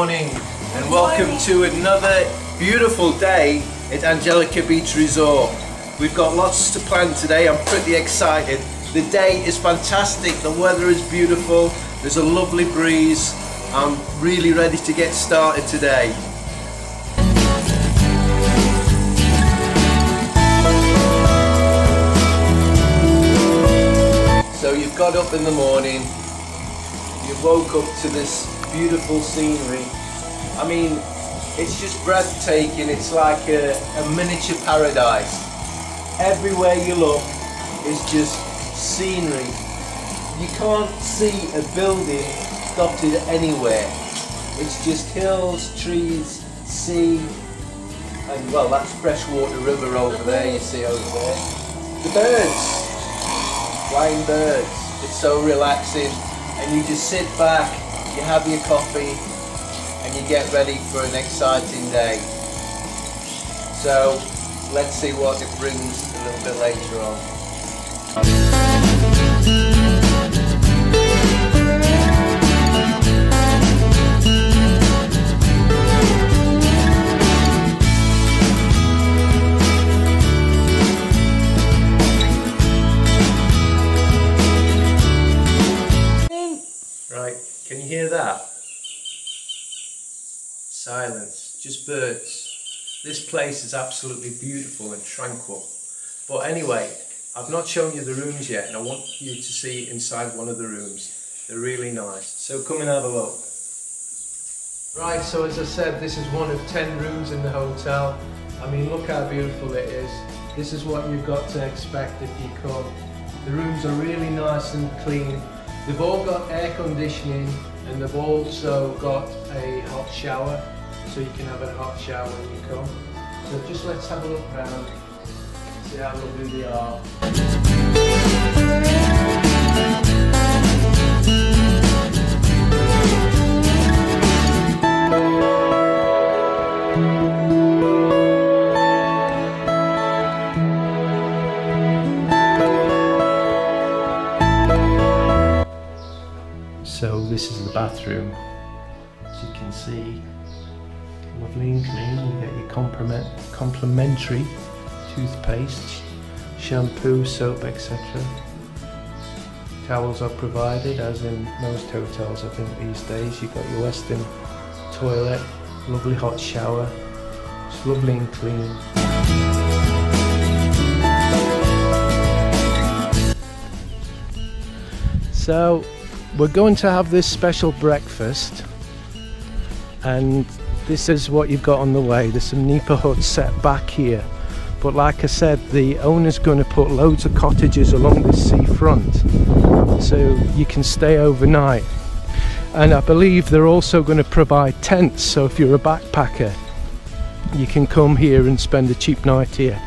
morning and welcome to another beautiful day at Angelica Beach Resort. We've got lots to plan today. I'm pretty excited. The day is fantastic, the weather is beautiful, there's a lovely breeze. I'm really ready to get started today. So you've got up in the morning, you woke up to this beautiful scenery. I mean, it's just breathtaking. It's like a miniature paradise. Everywhere you look is just scenery. You can't see a building dotted anywhere. It's just hills, trees, sea, and well, that's freshwater river over there, you see over there. The birds, flying birds. It's so relaxing, and you just sit back, you have your coffee, and you get ready for an exciting day. So let's see what it brings a little bit later on. Right, can you hear that? Silence, just birds. This place is absolutely beautiful and tranquil. But anyway, I've not shown you the rooms yet, and I want you to see inside one of the rooms. They're really nice. So come and have a look. Right, so as I said, this is one of 10 rooms in the hotel. I mean, look how beautiful it is. This is what you've got to expect if you come. The rooms are really nice and clean. They've all got air conditioning, and they've also got a hot shower, so you can have a hot shower when you come. So just let's have a look around, see how lovely they are. So this is the bathroom, as you can see, lovely and clean. You get your complimentary toothpaste, shampoo, soap, etc. Towels are provided, as in most hotels I think these days. You've got your Western toilet, lovely hot shower, it's lovely and clean. So we're going to have this special breakfast, and this is what you've got on the way. There's some nipa huts set back here, but like I said, the owner's going to put loads of cottages along the seafront so you can stay overnight, and I believe they're also going to provide tents, so if you're a backpacker you can come here and spend a cheap night here.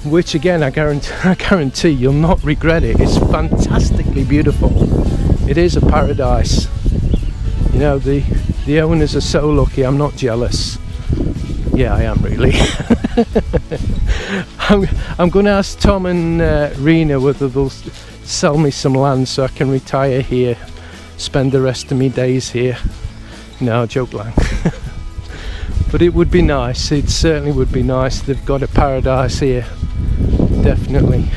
Which again, I guarantee you'll not regret it. It's fantastically beautiful. It is a paradise. You know, the owners are so lucky. I'm not jealous. Yeah, I am really. I'm going to ask Tom and Rena whether they'll sell me some land so I can retire here, spend the rest of my days here. No, joke lang. But it would be nice, it certainly would be nice. They've got a paradise here, definitely.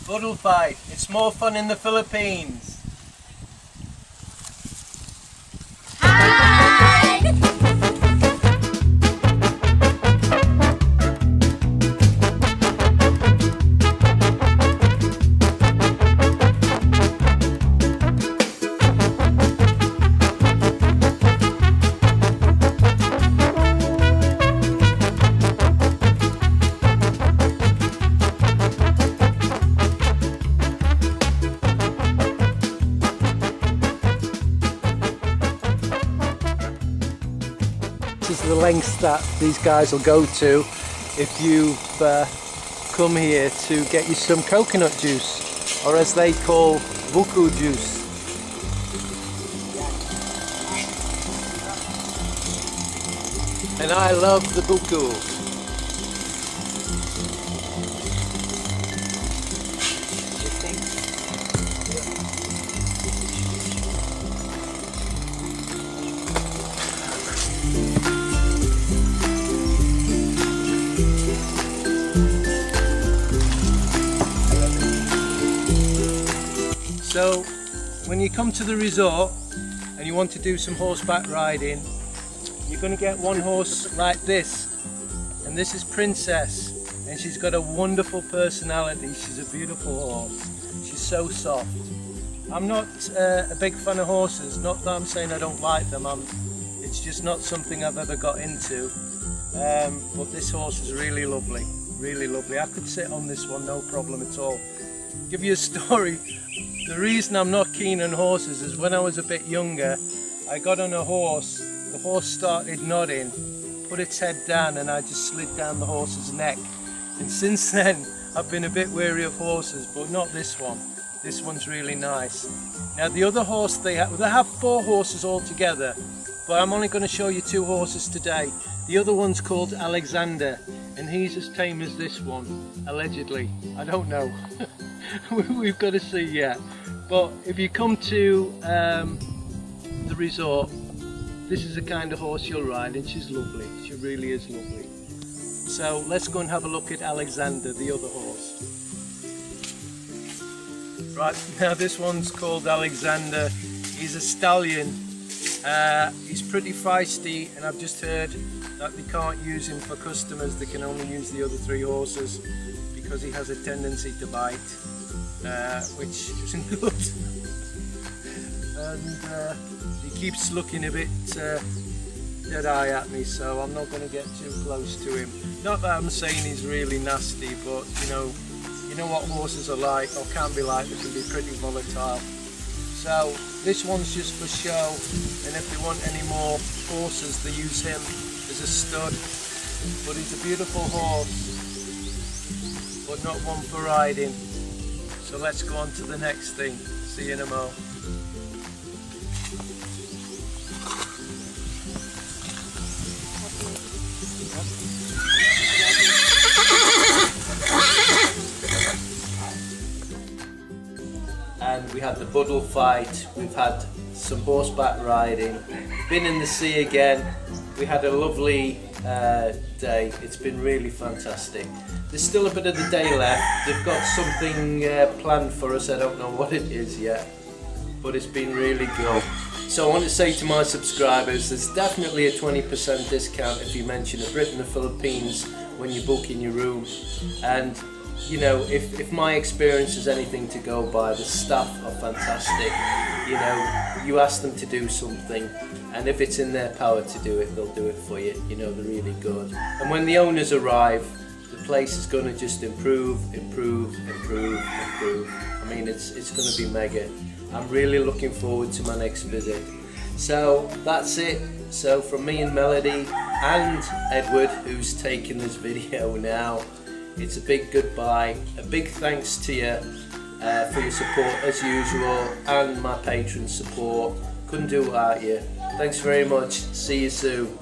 Puddle fight, it's more fun in the Philippines. This is the lengths that these guys will go to if you've come here to get you some coconut juice, or as they call buku juice. And I love the buku. So when you come to the resort and you want to do some horseback riding, you're going to get one horse like this, and this is Princess, and she's got a wonderful personality. She's a beautiful horse. She's so soft. I'm not a big fan of horses, not that I'm saying I don't like them, it's just not something I've ever got into, but this horse is really lovely, really lovely. I could sit on this one, no problem at all. Give you a story. The reason I'm not keen on horses is when I was a bit younger, I got on a horse, the horse started nodding, put its head down, and I just slid down the horse's neck. And since then, I've been a bit wary of horses, but not this one. This one's really nice. Now the other horse they have 4 horses altogether, but I'm only going to show you 2 horses today. The other one's called Alexander, and he's as tame as this one, allegedly. I don't know. We've got to see yet. But if you come to the resort, this is the kind of horse you'll ride, and she's lovely. She really is lovely. So let's go and have a look at Alexander, the other horse. Right, now this one's called Alexander. He's a stallion. He's pretty feisty, and I've just heard that they can't use him for customers. They can only use the other 3 horses because he has a tendency to bite, which isn't good. And he keeps looking a bit dead eye at me, so I'm not going to get too close to him. Not that I'm saying he's really nasty, but you know what horses are like, or can be like. They can be pretty volatile. So this one's just for show, and if they want any more horses, they use him as a stud. But he's a beautiful horse, but not one for riding. So let's go on to the next thing. See you in a mo. And we had the buddle fight, we've had some horseback riding, been in the sea again. We had a lovely day. It's been really fantastic. There's still a bit of the day left. They've got something planned for us. I don't know what it is yet, but it's been really good. So I want to say to my subscribers, there's definitely a 20% discount if you mention a Brit in the Philippines when you book in your room. And you know, if my experience is anything to go by, the staff are fantastic. You know, you ask them to do something, and if it's in their power to do it, they'll do it for you. You know, they're really good. And when the owners arrive, the place is going to just improve. I mean, it's going to be mega. I'm really looking forward to my next visit. So that's it. So from me and Melody and Edward, who's taking this video now, it's a big goodbye, a big thanks to you for your support as usual, and my patron support. Couldn't do it without you. Thanks very much. See you soon.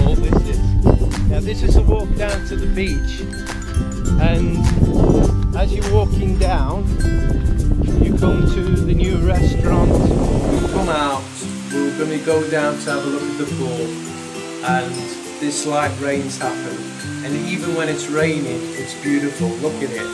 All this is. Now this is a walk down to the beach, and as you're walking down, you come to the new restaurant. We come out, we're going to go down to have a look at the pool, and this slight rain's happened, and even when it's raining, it's beautiful. Look at it.